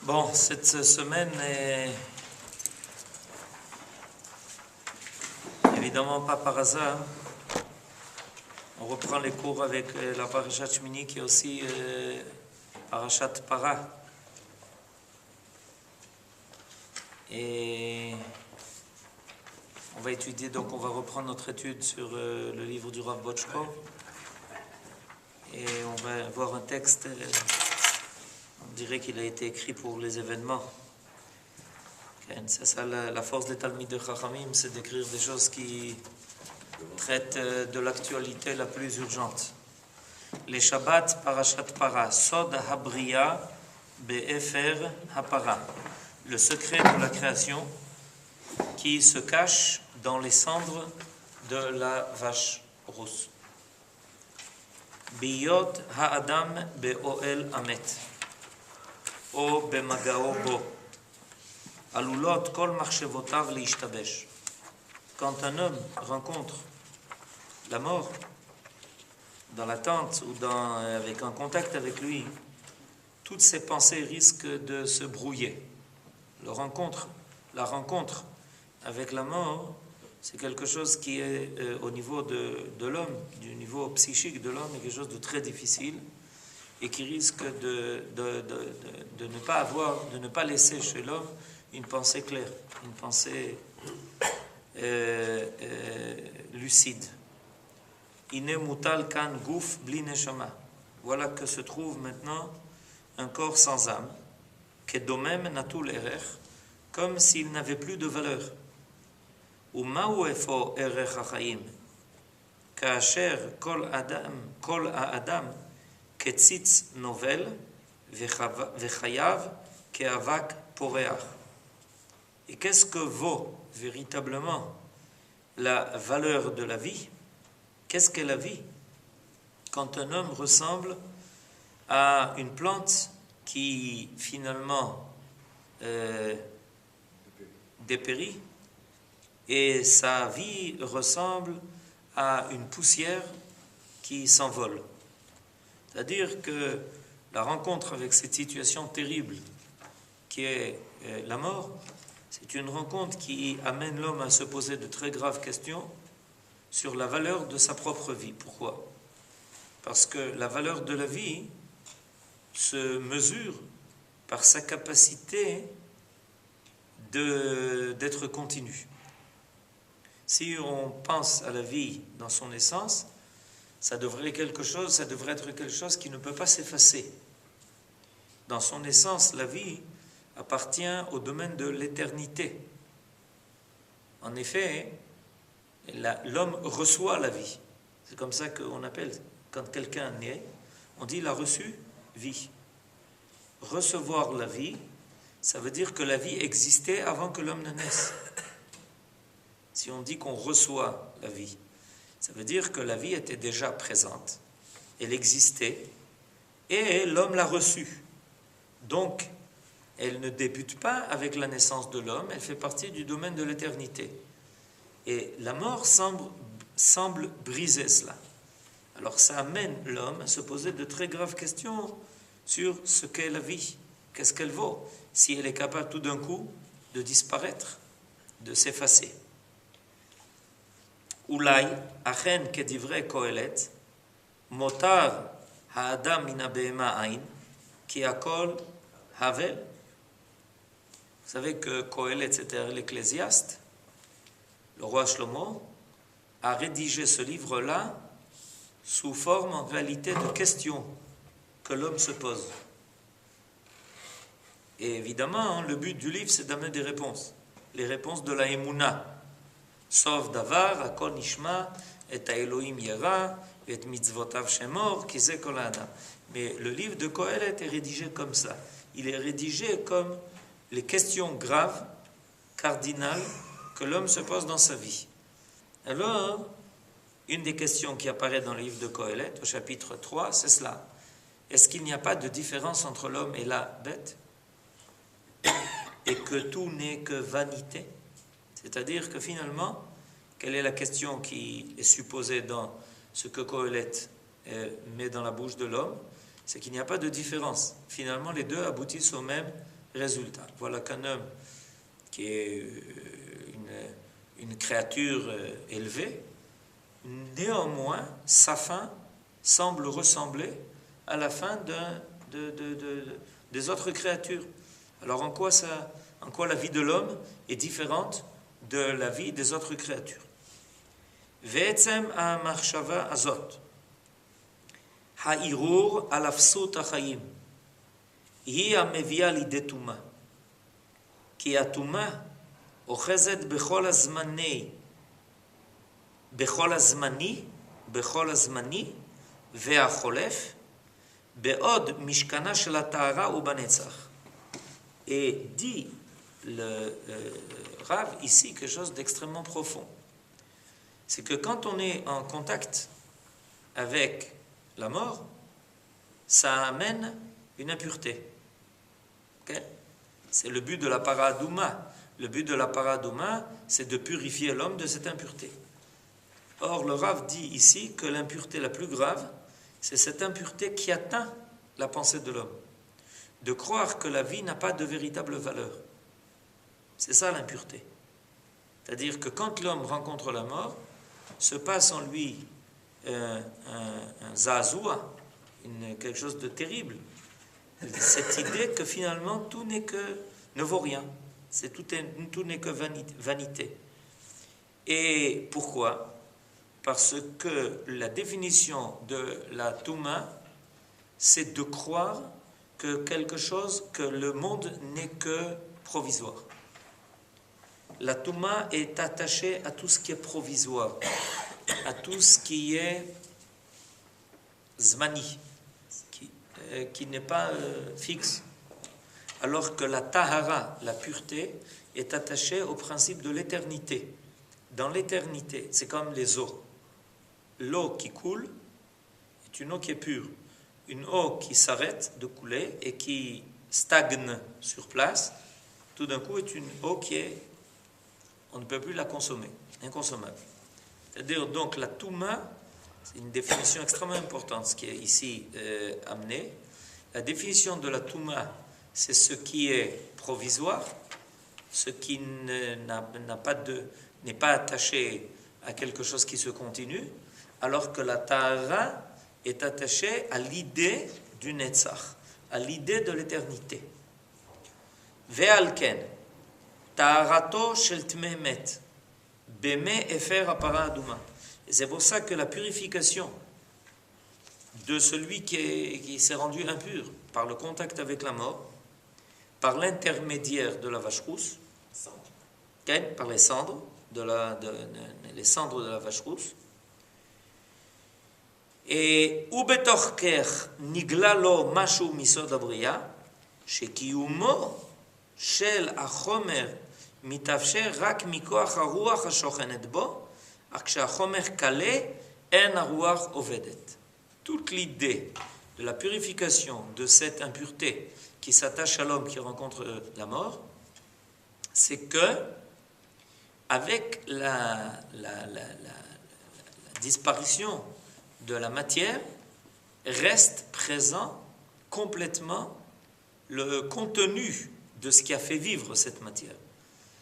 Bon, cette semaine est évidemment pas par hasard. On reprend les cours avec la Parashat Shmini qui est aussi Parashat Para. Et on va étudier, donc on va reprendre notre étude sur le livre du Rav Botchko. Et on va voir un texte, on dirait qu'il a été écrit pour les événements. C'est ça la force des Talmid de Chachamim, c'est d'écrire des choses qui traitent de l'actualité la plus urgente. Les Shabbat Parashat Para, Sod Habriya Be'efer Hapara, le secret de la création qui se cache dans les cendres de la vache rousse. Biyot ha'adam be'oel amet, o bemagao bo, alulot kol marchevotav leishtabesh. Quand un homme rencontre la mort dans la tente ou avec un contact avec lui, toutes ses pensées risquent de se brouiller. La rencontre avec la mort, c'est quelque chose qui est au niveau de l'homme, du niveau psychique de l'homme, est quelque chose de très difficile et qui risque de ne pas laisser chez l'homme une pensée claire, une pensée lucide. Ine mutal kan guf bli neshama. Voilà que se trouve maintenant un corps sans âme, kedomem natul erech, comme s'il n'avait plus de valeur. ומהו אפוא ערך החיים? כאשר כל האדם כציץ נובל וחייו כאבק פורח. Et qu'est-ce que vaut véritablement la valeur de la vie? Qu'est-ce qu'est la vie? Quand un homme ressemble à une plante qui finalement dépérit, et sa vie ressemble à une poussière qui s'envole. C'est-à-dire que la rencontre avec cette situation terrible qui est la mort, c'est une rencontre qui amène l'homme à se poser de très graves questions sur la valeur de sa propre vie. Pourquoi? Parce que la valeur de la vie se mesure par sa capacité d'être continue. Si on pense à la vie dans son essence, ça devrait être quelque chose qui ne peut pas s'effacer. Dans son essence, la vie appartient au domaine de l'éternité. En effet, l'homme reçoit la vie. C'est comme ça qu'on appelle, quand quelqu'un naît, on dit il a reçu vie. Recevoir la vie, ça veut dire que la vie existait avant que l'homme ne naisse. Si on dit qu'on reçoit la vie, ça veut dire que la vie était déjà présente, elle existait, et l'homme l'a reçue. Donc, elle ne débute pas avec la naissance de l'homme, elle fait partie du domaine de l'éternité. Et la mort semble briser cela. Alors ça amène l'homme à se poser de très graves questions sur ce qu'est la vie, qu'est-ce qu'elle vaut, si elle est capable tout d'un coup de disparaître, de s'effacer. Oulai, achen kedivre kohelet, motar haadam mina behema ain, ki akol havel. Vous savez que Kohelet, c'était l'Ecclésiaste, le roi Shlomo, a rédigé ce livre-là sous forme en réalité de questions que l'homme se pose. Et évidemment, le but du livre, c'est d'amener des réponses. Les réponses de la Emouna. Sauf davar, akol nishma, et Elohim yera, et mitzvotav shemor, ki ze kol adam. Mais le livre de Kohelet est rédigé comme ça. Il est rédigé comme les questions graves, cardinales, que l'homme se pose dans sa vie. Alors, une des questions qui apparaît dans le livre de Kohelet, au chapitre 3, c'est cela. Est-ce qu'il n'y a pas de différence entre l'homme et la bête? Et que tout n'est que vanité? C'est-à-dire que finalement, quelle est la question qui est supposée dans ce que Kohelet met dans la bouche de l'homme? C'est qu'il n'y a pas de différence. Finalement, les deux aboutissent au même résultat. Voilà qu'un homme qui est une créature élevée, néanmoins, sa fin semble ressembler à la fin des autres créatures. Alors en quoi la vie de l'homme est différente de la vie des autres créatures? Ve'etzem ha'machshava azot, ha'irur al afsut ha'chayim, היא המביאה לידי טומאה. כי הטומאה אוחזת בכל הזמני והחולף, בעוד משכנה של הטהרה הוא בנצח. Et dit le Rav ici quelque chose d'extrêmement profond. C'est que quand on est en contact avec la mort, ça amène une impureté. Okay? C'est le but de la paradouma. Le but de la paradouma, c'est de purifier l'homme de cette impureté. Or, le Rav dit ici que l'impureté la plus grave, c'est cette impureté qui atteint la pensée de l'homme. De croire que la vie n'a pas de véritable valeur. C'est ça l'impureté. C'est-à-dire que quand l'homme rencontre la mort, se passe en lui un zazoua, quelque chose de terrible. Cette idée que finalement tout ne vaut rien, tout n'est que vanité. Et pourquoi? Parce que la définition de la Touma, c'est de croire que le monde n'est que provisoire. La Touma est attachée à tout ce qui est provisoire, à tout ce qui est zmani, qui n'est pas fixe, alors que la tahara, la pureté, est attachée au principe de l'éternité. Dans l'éternité, c'est comme les eaux. L'eau qui coule est une eau qui est pure. Une eau qui s'arrête de couler et qui stagne sur place, tout d'un coup est une eau on ne peut plus la consommer, inconsommable. C'est-à-dire donc la touma, c'est une définition extrêmement importante, ce qui est ici amené. La définition de la touma, c'est ce qui est provisoire, ce qui n'est pas attaché à quelque chose qui se continue, alors que la tahara est attachée à l'idée du netzach, à l'idée de l'éternité. Ve'alken, taharato shel tmeh met, beme efer apara aduma. Et c'est pour ça que la purification de celui qui s'est rendu impur par le contact avec la mort, par l'intermédiaire de la vache rousse, par les cendres les cendres de la vache rousse, et ubetocher nigla lo mashu misod abria, shekiyumo shel achomer mitafsher rak mikoach haruach hashochenet bo, אך כשהחומר קלה, אין הרוח עובדת. Toute l'idée de la purification de cette impureté qui s'attache à l'homme qui rencontre la mort, c'est que avec la disparition de la matière, reste présent complètement le contenu de ce qui a fait vivre cette matière.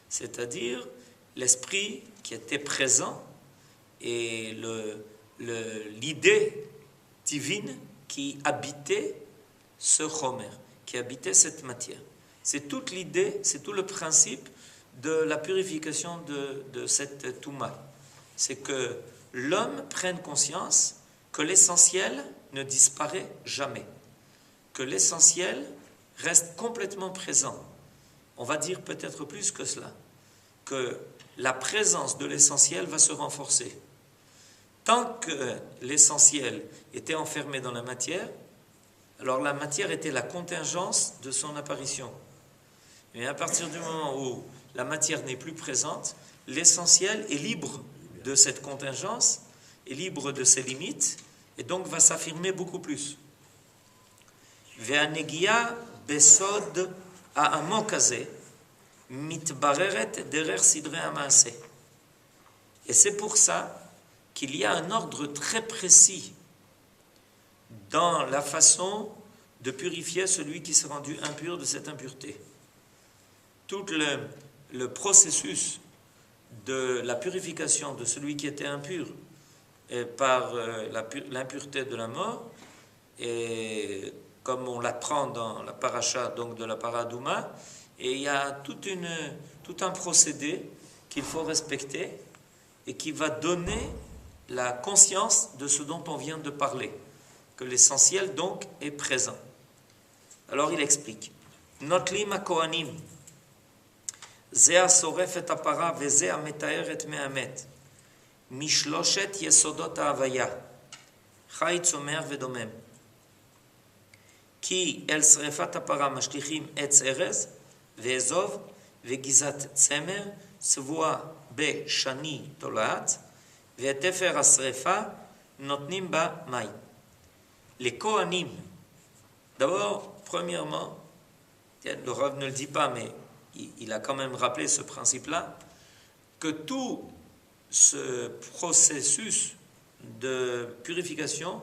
C'est-à-dire l'esprit qui était présent et l'idée divine qui habitait ce chomer, qui habitait cette matière. C'est toute l'idée, c'est tout le principe de la purification de cette touma. C'est que l'homme prenne conscience que l'essentiel ne disparaît jamais, que l'essentiel reste complètement présent. On va dire peut-être plus que cela, que la présence de l'essentiel va se renforcer. Tant que l'essentiel était enfermé dans la matière, alors la matière était la contingence de son apparition. Mais à partir du moment où la matière n'est plus présente, l'essentiel est libre de cette contingence, est libre de ses limites, et donc va s'affirmer beaucoup plus. Ve'anegia besod ha'amok hazeh mitbareret derer sidrei ha'maaseh. Et c'est pour ça qu'il y a un ordre très précis dans la façon de purifier celui qui s'est rendu impur de cette impureté. tout le processus de la purification de celui qui était impur par l'impureté de la mort, et comme on l'apprend dans la paracha, donc de la paradouma, et il y a tout un procédé qu'il faut respecter et qui va donner la conscience de ce dont on vient de parler, que l'essentiel donc est présent. Alors il explique, Notlim ha-kohanim, ze ha-soref et ha-para veze ha-metaer et me'amet, mishloshet yesodot ha-havaya, chai tzomer vedomem, ki el srefat ha-para mashlichim etz erez, ve'ezov, ve'gizat tzemer, svua be-shani tolaat, ve'tefer ha-srefa, notnim ba mai. Les Kohanim, d'abord, premièrement, le Rav ne le dit pas, mais il a quand même rappelé ce principe-là, que tout ce processus de purification,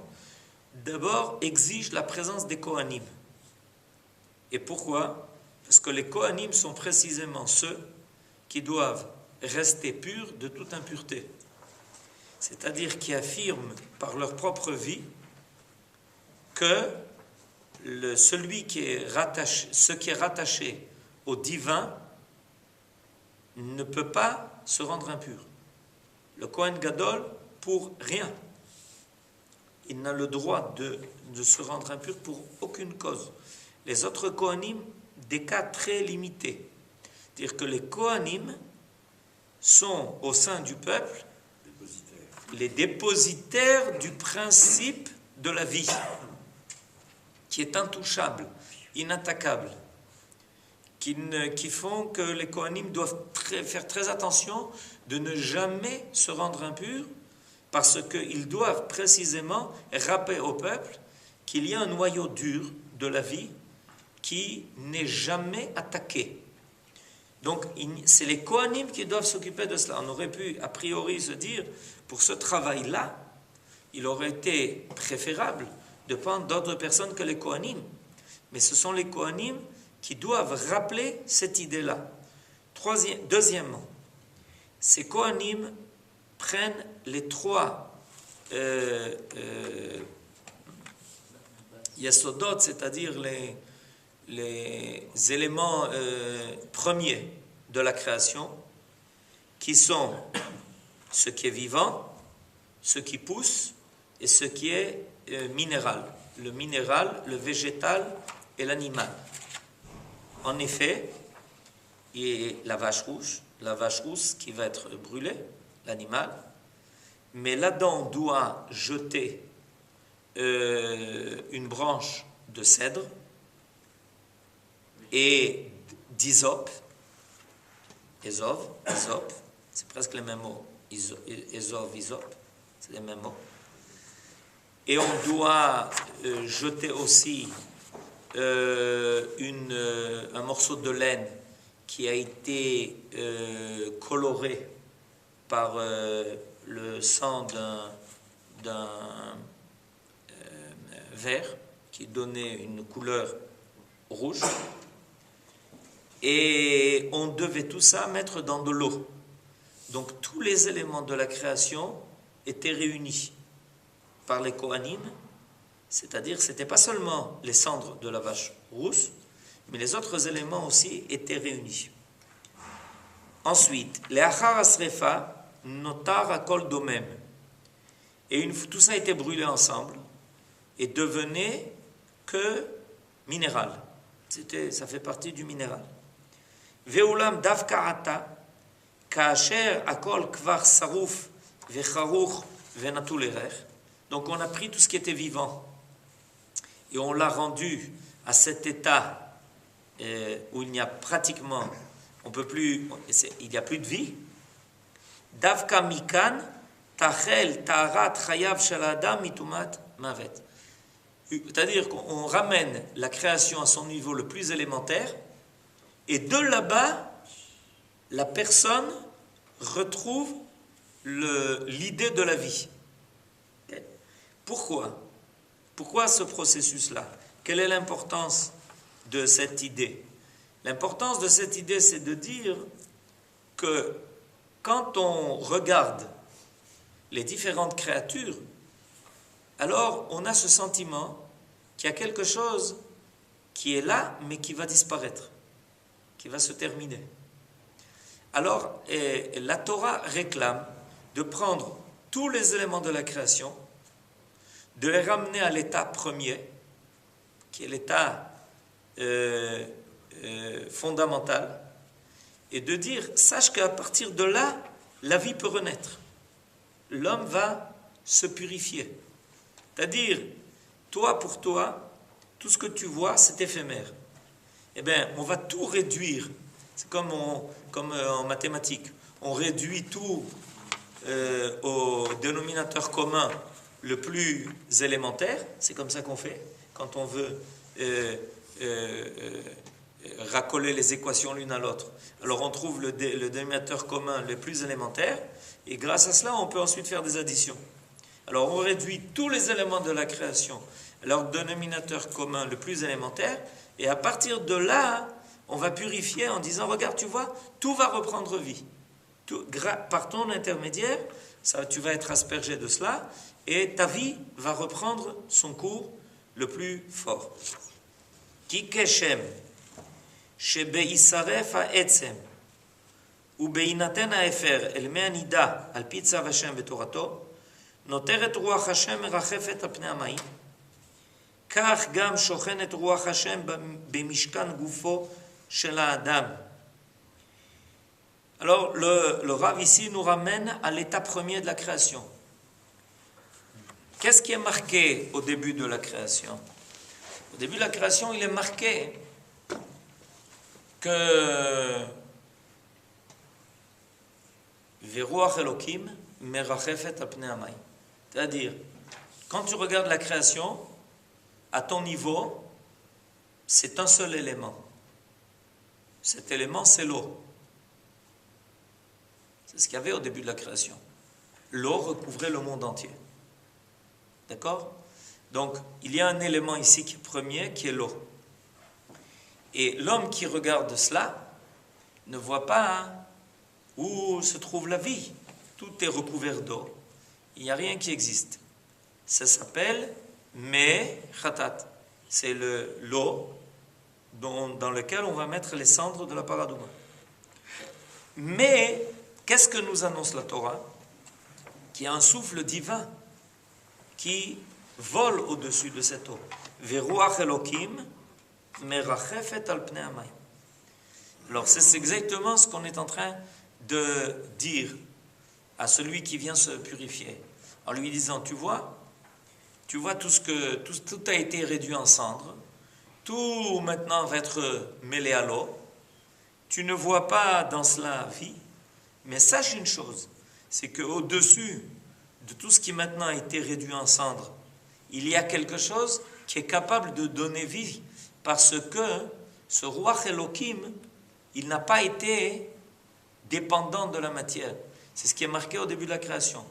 d'abord, exige la présence des Kohanim. Et pourquoi? Parce que les Kohanim sont précisément ceux qui doivent rester purs de toute impureté. C'est-à-dire qui affirment par leur propre vie que celui qui est rattaché, ce qui est rattaché au divin ne peut pas se rendre impur. Le Kohen Gadol, pour rien, il n'a le droit de se rendre impur pour aucune cause. Les autres Kohanim, des cas très limités. C'est-à-dire que les Kohanim sont au sein du peuple les dépositaires du principe de la vie, qui est intouchable, inattaquable, qui font que les Kohanim doivent faire très attention de ne jamais se rendre impurs, parce qu'ils doivent précisément rappeler au peuple qu'il y a un noyau dur de la vie qui n'est jamais attaqué. Donc, c'est les Kohanim qui doivent s'occuper de cela. On aurait pu, a priori, se dire, pour ce travail-là, il aurait été préférable de prendre d'autres personnes que les Kohanim. Mais ce sont les Kohanim qui doivent rappeler cette idée-là. Deuxièmement, ces Kohanim prennent les trois yesodot, c'est-à-dire les éléments premiers de la création, qui sont ce qui est vivant, ce qui pousse et ce qui est minéral. Le minéral, le végétal et l'animal. En effet, il y a la vache rousse qui va être brûlée, l'animal, mais l'Adam doit jeter une branche de cèdre et d'hysope, hysope, c'est presque les mêmes mots, hysope, c'est les mêmes mots. Et on doit jeter aussi un morceau de laine qui a été coloré par le sang d'un ver qui donnait une couleur rouge. Et on devait tout ça mettre dans de l'eau. Donc tous les éléments de la création étaient réunis par les Kohanim, c'est-à-dire ce n'était pas seulement les cendres de la vache rousse, mais les autres éléments aussi étaient réunis. Ensuite, les achar asrefa notar akol domem. Et tout ça a été brûlé ensemble et devenait que minéral. Ça fait partie du minéral. Ve'ulam davka ata kaasher akol kvar saruf vecharuch venatul erech. Donc on a pris tout ce qui était vivant et on l'a rendu à cet état où il n'y a pratiquement, il n'y a plus de vie. Davka mikan tachel taharat chayav shel adam mitumat mavet. C'est-à-dire qu'on ramène la création à son niveau le plus élémentaire et de là-bas, la personne retrouve l'idée de la vie. Pourquoi ce processus-là? Quelle est l'importance de cette idée? L'importance de cette idée, c'est de dire que quand on regarde les différentes créatures, alors on a ce sentiment qu'il y a quelque chose qui est là, mais qui va disparaître, qui va se terminer. Alors, la Torah réclame de prendre tous les éléments de la création, de les ramener à l'état premier, qui est l'état fondamental, et de dire, sache qu'à partir de là, la vie peut renaître. L'homme va se purifier. C'est-à-dire, toi pour toi, tout ce que tu vois, c'est éphémère. Eh bien, on va tout réduire. C'est comme en mathématiques. On réduit tout au dénominateur commun le plus élémentaire. C'est comme ça qu'on fait quand on veut racoler les équations l'une à l'autre. Alors on trouve le dénominateur commun le plus élémentaire et grâce à cela on peut ensuite faire des additions. Alors on réduit tous les éléments de la création à leur dénominateur commun le plus élémentaire et à partir de là on va purifier en disant regarde tu vois tout va reprendre vie. Par ton intermédiaire tu vas être aspergé de cela et ta vie va reprendre son cours le plus fort. Ki keshem שביישרף העצם ובהינתן האפר אל מי הנידה על פי צו השם ותורתו נותרת רוח השם מרחפת על פני המים כך גם שוכנת רוח השם במשכן גופו של האדם. Alors le Rav ici nous ramène à l'état premier de la création. Qu'est-ce qui est marqué au début de la création? Au début de la création, il est marqué que Veruach Elokim merachefet al pnei hamayim. C'est-à-dire, quand tu regardes la création, à ton niveau, c'est un seul élément. Cet élément, c'est l'eau. C'est ce qu'il y avait au début de la création. L'eau recouvrait le monde entier. D'accord? Donc, il y a un élément ici qui est premier, qui est l'eau. Et l'homme qui regarde cela ne voit pas où se trouve la vie. Tout est recouvert d'eau. Il n'y a rien qui existe. Ça s'appelle Khatat. C'est l'eau dans lequel on va mettre les cendres de la paradouma. Mais, qu'est-ce que nous annonce la Torah? Qu'il y a un souffle divin qui vole au-dessus de cette eau. Veruach Elokim merachefet al pnei hamayim. Alors c'est exactement ce qu'on est en train de dire à celui qui vient se purifier, en lui disant tu vois tout a été réduit en cendres, tout maintenant va être mêlé à l'eau, tu ne vois pas dans cela vie, mais sache une chose, c'est qu'au-dessus de tout ce qui maintenant a été réduit en cendres, il y a quelque chose qui est capable de donner vie, parce que ce Ruach Elokim, il n'a pas été dépendant de la matière. C'est ce qui est marqué au début de la création.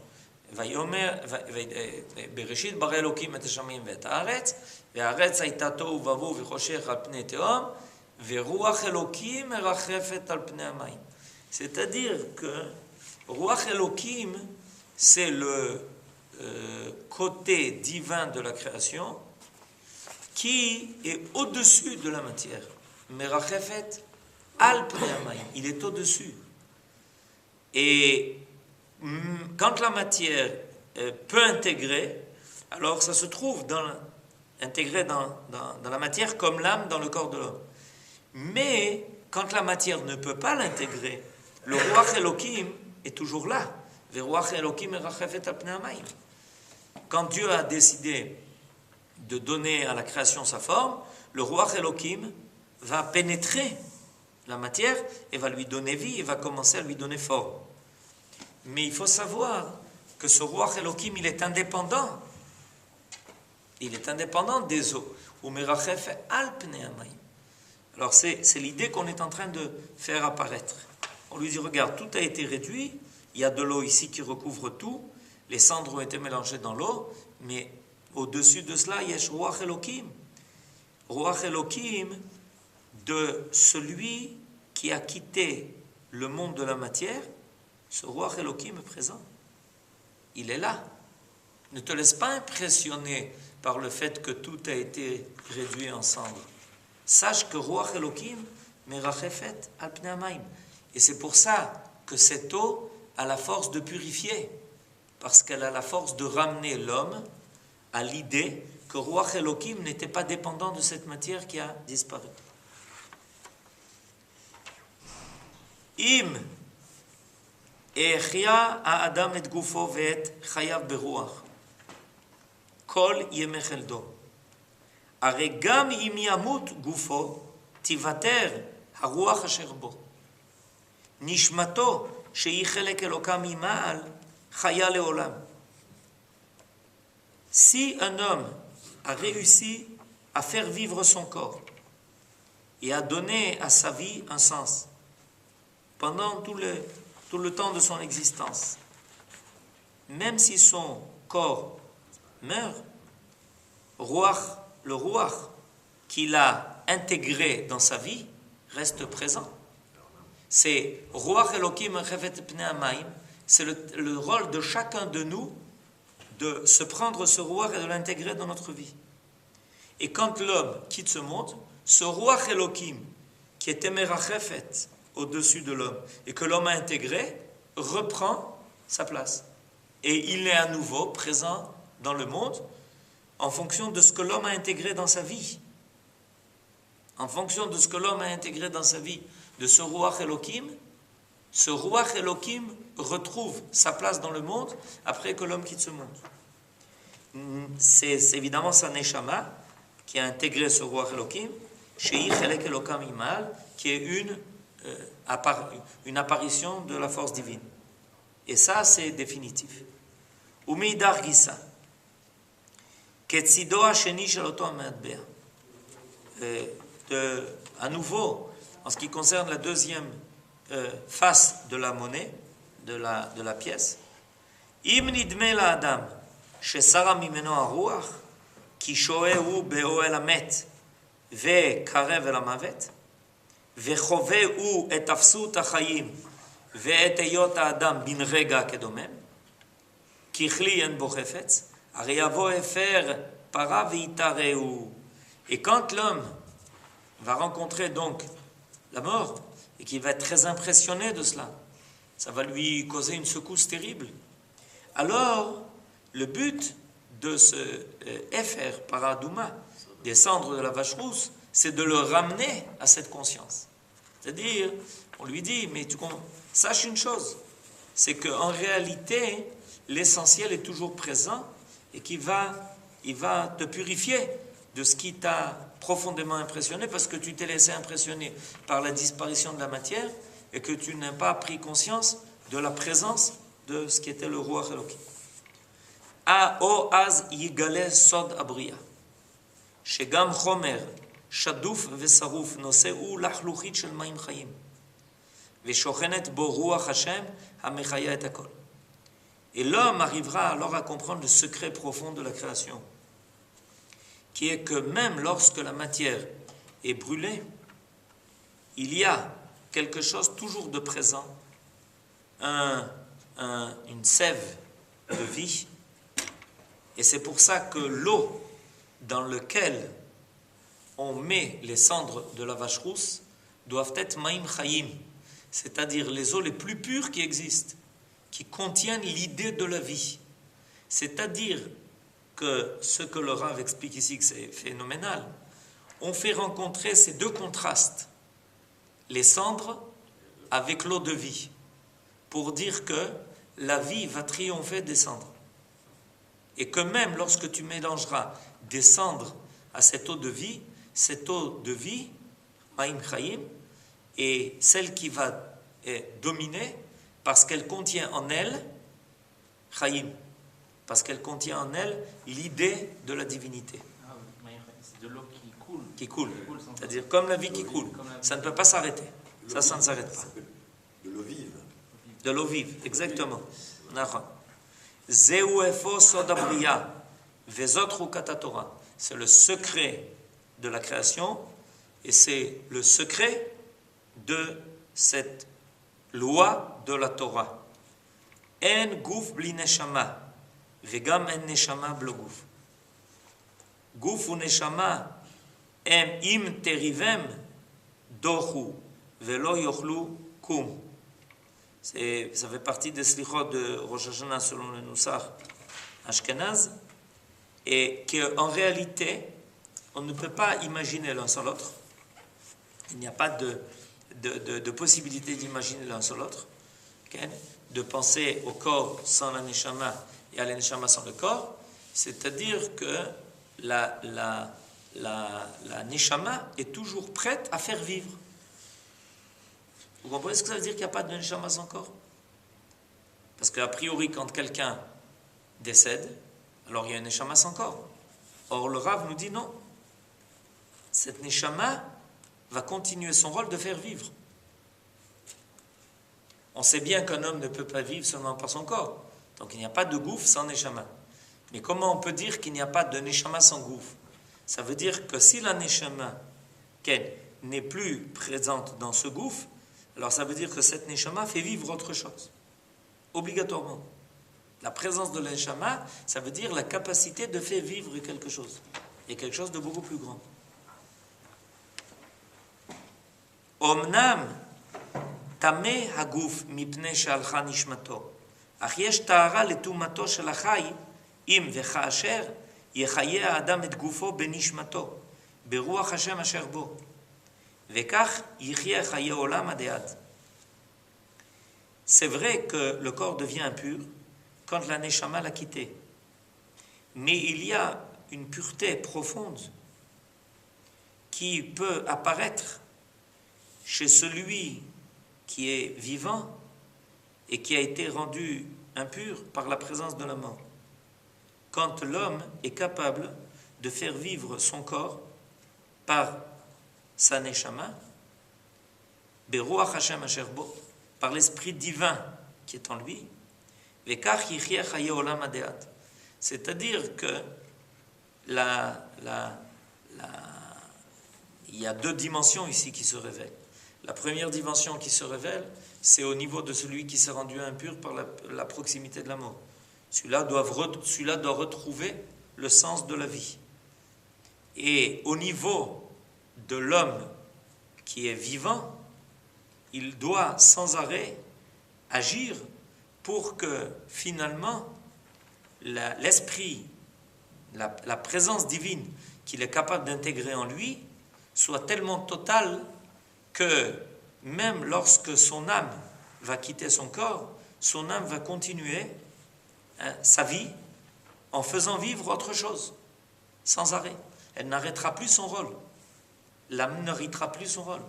Bereshit bara Elokim et hashamayim ve'et haaretz, ve'haaretz hayta tohu vavohu v'choshech al pnei tehom, ve'ruach Elokim merachefet al pnei hamayim. C'est-à-dire que Ruach Elokim, c'est le côté divin de la création qui est au-dessus de la matière. Merachefet al pnei hamayim. Il est au-dessus. Et quand la matière peut intégrer, alors ça se trouve intégré dans la matière comme l'âme dans le corps de l'homme. Mais quand la matière ne peut pas l'intégrer, le Ruach Elokim est toujours là. Veruach Elokim merachefet al pnei hamayim. Quand Dieu a décidé de donner à la création sa forme, le Ruach Elokim va pénétrer la matière et va lui donner vie et va commencer à lui donner forme. Mais il faut savoir que ce Ruach Elokim, il est indépendant. Il est indépendant des eaux. Umerachef al pnei hamayim. Alors c'est l'idée qu'on est en train de faire apparaître. On lui dit, regarde, tout a été réduit, il y a de l'eau ici qui recouvre tout, les cendres ont été mélangées dans l'eau, mais au-dessus de cela, il y a Ruach Elokim. Ruach Elokim de celui qui a quitté le monde de la matière, ce Ruach Elohim est présent. Il est là. Ne te laisse pas impressionner par le fait que tout a été réduit en cendres. Sache que Ruach Elohim merachefet al pnei hamayim. Et c'est pour ça que cette eau a la force de purifier, parce qu'elle a la force de ramener l'homme à l'idée que Ruach Elohim n'était pas dépendant de cette matière qui a disparu. Im ehia ha'adam et gufo ve'et chayav beruach kol yemei cheldo. הרי גם אם ימות גופו, תיוותר הרוח אשר בו. נשמתו, שהיא חלק אלוקה ממעל, חיה לעולם. Si un homme a réussi à faire vivre son corps et à donner à sa vie un sens pendant tout le temps de son existence, même si son corps meurt, le Ruach qu'il a intégré dans sa vie reste présent. C'est Ruach Elohim Merachefet Pnei Hamayim, c'est le rôle de chacun de nous de se prendre ce Ruach et de l'intégrer dans notre vie. Et quand l'homme quitte ce monde, ce Ruach Elohim qui était Merachefet au-dessus de l'homme et que l'homme a intégré reprend sa place. Et il est à nouveau présent dans le monde en fonction de ce que l'homme a intégré dans sa vie. En fonction de ce que l'homme a intégré dans sa vie, de ce Ruach Elohim, ce Ruach Elohim retrouve sa place dans le monde après que l'homme quitte ce monde. C'est évidemment sa Neshama qui a intégré ce Ruach Elohim, Shei Chelek Elokam Imal, qui est une apparition de la force divine. Et ça, c'est définitif. Umeidar Gisa. À nouveau, en ce qui concerne la deuxième face de la monnaie, de la pièce, Im nidme la adam shesara mimeno haruach ki shoehu beoel hamet ve'karev el hamavet וחווהו את אפסות החיים ואת היות האדם בן רגע כדומם, ככלי אין בו חפץ, הרי יבוא הפר פרה ויתרעהו. Et quand l'homme va rencontrer donc la mort, et qu'il va être très impressionné de cela, ça va lui causer une secousse terrible. Alors, le but de ce Efer Paradouma, des cendres de la vache rousse, c'est de le ramener à cette conscience. C'est-à-dire, on lui dit, mais sache une chose, c'est qu'en réalité, l'essentiel est toujours présent et qu'il va te purifier de ce qui t'a profondément impressionné parce que tu t'es laissé impressionner par la disparition de la matière et que tu n'as pas pris conscience de la présence de ce qui était le Ruach Elohim. O az yigale sod abriya, shegam chomer שדוף ושרוף נושאו לחלוכית של מים חיים ושוכנת בו רוח השם המחיה את הכל. Et l'homme arrivera alors à comprendre le secret profond de la création, qui est que même lorsque la matière est brûlée, il y a quelque chose toujours de présent, une sève de vie, et c'est pour ça que l'eau dans laquelle on met les cendres de la vache rousse doivent être Maïm Chaim, c'est-à-dire les eaux les plus pures qui existent, qui contiennent l'idée de la vie. C'est-à-dire que ce que le Rav explique ici, que c'est phénoménal, on fait rencontrer ces deux contrastes, les cendres avec l'eau de vie, pour dire que la vie va triompher des cendres. Et que même lorsque tu mélangeras des cendres à cette eau de vie, Maïm Chaim, est celle qui va dominer parce qu'elle contient en elle Chaim, parce qu'elle contient en elle l'idée de la divinité. C'est de l'eau qui coule. Qui coule. C'est-à-dire comme la vie qui coule. Ça ne peut pas s'arrêter. Ça ne s'arrête pas. De l'eau vive. De l'eau vive, exactement. Zeu efo sod abriya vezot chukat haTorah. C'est le secret de la création, Et c'est le secret de cette loi de la Torah. En guf bli neshama, vegam en neshama blo guf. Guf ou neshama, em im terivem, dochu, velo yochlu kum. Ça fait partie des slichot de Rosh Hashanah selon le Nusach Ashkenaz, et qu'en réalité, on ne peut pas imaginer l'un sans l'autre. Il n'y a pas de possibilité d'imaginer l'un sans l'autre, okay? De penser au corps sans la neshama et à la neshama sans le corps, c'est-à-dire que la neshama est toujours prête à faire vivre. Vous comprenez ce que ça veut dire qu'il n'y a pas de neshama sans corps? Parce qu'a priori, quand quelqu'un décède, alors il y a un neshama sans corps. Or, le Rav nous dit non. Cette neshama va continuer son rôle de faire vivre. On sait bien qu'un homme ne peut pas vivre seulement par son corps. Donc il n'y a pas de gouffre sans neshama. Mais comment on peut dire qu'il n'y a pas de neshama sans gouffre? Ça veut dire que si la neshama n'est plus présente dans ce gouffre, alors ça veut dire que cette neshama fait vivre autre chose. Obligatoirement. La présence de la neshama, ça veut dire la capacité de faire vivre quelque chose. Et quelque chose de beaucoup plus grand. Omnam tameh haguf mipnei she'alcha nishmato. Ach yesh tahara letumato shel hachai im v'kaasher יחיה האדם את גופו בנשמתו, ברוח השם אשר בו, וכך יחיה חיי עולם עד עד. C'est vrai que le corps devient impur quand la neshama l'a quitté. Mais il y a une pureté profonde qui peut apparaître chez celui qui est vivant et qui a été rendu impur par la présence de la mort. Quand l'homme est capable de faire vivre son corps par sa neshama, beruach Hashem asher bo, par l'esprit divin qui est en lui, vekach yichye chaye olam adeat. C'est-à-dire que il y a deux dimensions ici qui se révèlent. La première dimension qui se révèle, c'est au niveau de celui qui s'est rendu impur par la proximité de la mort. Celui-là doit retrouver le sens de la vie. Et au niveau de l'homme qui est vivant, il doit sans arrêt agir pour que finalement l'esprit, la présence divine qu'il est capable d'intégrer en lui soit tellement totale que même lorsque son âme va quitter son corps, son âme va continuer sa vie en faisant vivre autre chose, sans arrêt. Elle n'arrêtera plus son rôle. L'âme n'arrêtera plus son rôle.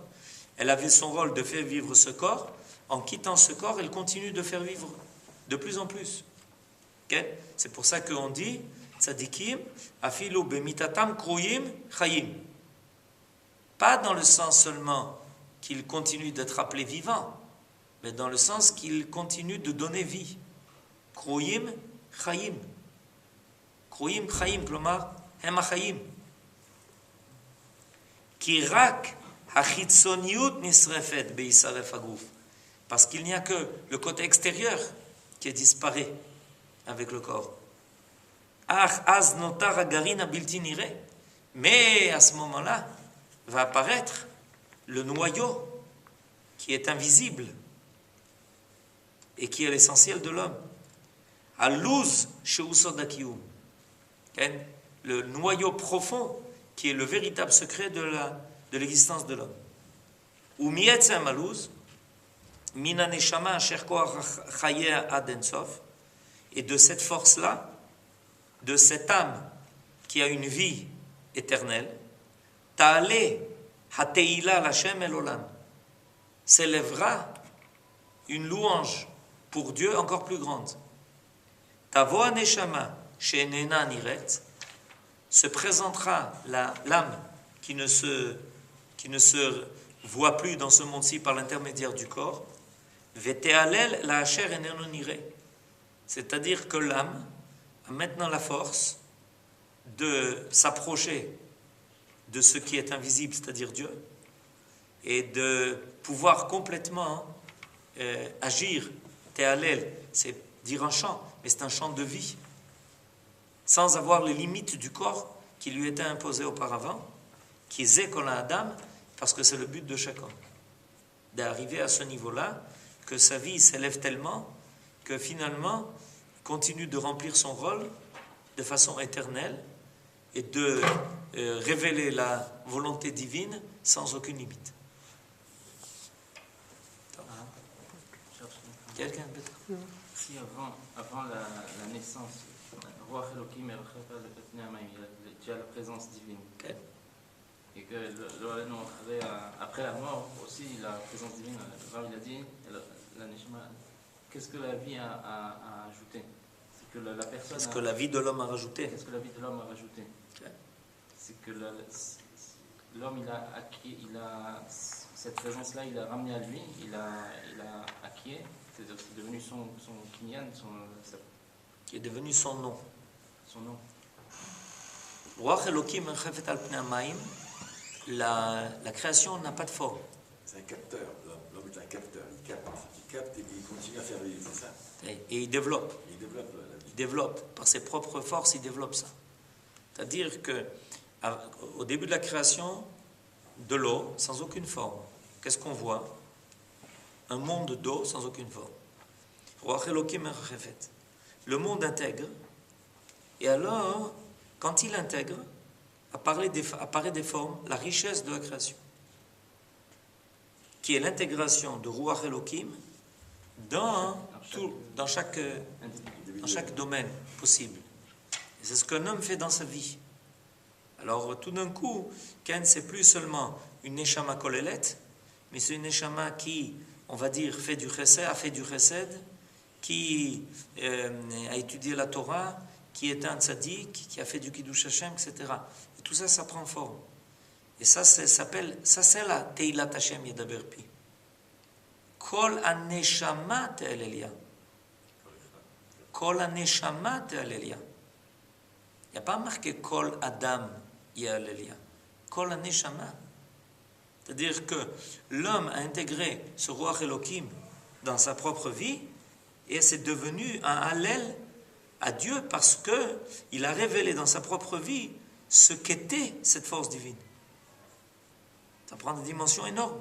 Elle avait son rôle de faire vivre ce corps. En quittant ce corps, elle continue de faire vivre de plus en plus. Okay? C'est pour ça qu'on dit tzadikim, afilu bemitatam kruyim chayim. Pas dans le sens seulement qu'il continue d'être appelé vivant, mais dans le sens qu'il continue de donner vie. Kroyim chayim. Kroyim chayim, klomar, hem chayim. Ki rak hachitzoniut nisrefet beisaref aguf. Parce qu'il n'y a que le côté extérieur qui disparaît avec le corps. Ach az notar hagarin habilti nireh. Mais à ce moment-là, va apparaître le noyau qui est invisible et qui est l'essentiel de l'homme. Aluz sheusod hakiyum. Le noyau profond qui est le véritable secret de l'existence de l'homme. Ou mietzem aluz mina neshama asher koach chayeh ad ensof. Et de cette force-là, de cette âme qui a une vie éternelle, ta'ale hateila l'Hashem el olam, s'élèvera une louange pour Dieu encore plus grande. Tavo neshama she'enena niret, se présentera l'âme qui ne se voit plus dans ce monde-ci par l'intermédiaire du corps. Vete'alel la asher enenu nire, c'est-à-dire que l'âme a maintenant la force de s'approcher de ce qui est invisible, c'est-à-dire Dieu, et de pouvoir complètement agir. Tehalel, c'est dire un chant, mais c'est un chant de vie, sans avoir les limites du corps qui lui étaient imposées auparavant, qui est Kol Adam, parce que c'est le but de chaque homme, d'arriver à ce niveau-là, que sa vie s'élève tellement que finalement, il continue de remplir son rôle de façon éternelle et de révéler la volonté divine sans aucune limite. Quelqu'un peut-être? Si avant la naissance, Roi Elohim et il y a déjà la présence divine. Okay. Et que après la mort aussi, la présence divine, le Rav il a dit, la Neshama, qu'est-ce que la vie a ajouté? C'est que la personne. Qu'est-ce que la vie de l'homme a rajouté? Qu'est-ce que la vie de l'homme a rajouté? Okay. C'est que l'homme, il a acquis, cette présence-là, il a ramené à lui, il a acquis, c'est devenu son kinyan, qui est devenu son nom. Son nom. Ruach Elokim merchefet al pnei hamayim, la création n'a pas de forme. C'est un capteur, l'homme est un capteur, il capte et il continue à faire vivre, c'est ça. Et il développe. Il développe la vie. Il développe, par ses propres forces, il développe ça. C'est-à-dire que au début de la création, de l'eau, sans aucune forme. Qu'est-ce qu'on voit? Un monde d'eau sans aucune forme. Ruach Elokim merchefet. Le monde intègre, et alors, quand il intègre, apparaît des formes, la richesse de la création, qui est l'intégration de Ruach Elokim dans chaque domaine possible. Et c'est ce qu'un homme fait dans sa vie. Alors, tout d'un coup, Ken, c'est plus seulement une Neshama Kolelet, mais c'est une Neshama qui, on va dire, a fait du chesed, qui a étudié la Torah, qui est un tzaddik, qui a fait du Kiddush Hashem, etc. Et tout ça, ça prend forme. Et ça, c'est la Teilat Hashem Yedaber Pi. Kol Aneshama Te'alelia. Kol Aneshama Te'alelia. Il n'y a pas marqué Kol Adam Ye'alelia. Kol Aneshama. C'est-à-dire que l'homme a intégré ce Ruach Elokim dans sa propre vie et c'est devenu un Hallel à Dieu parce qu'il a révélé dans sa propre vie ce qu'était cette force divine. Ça prend des dimensions énormes.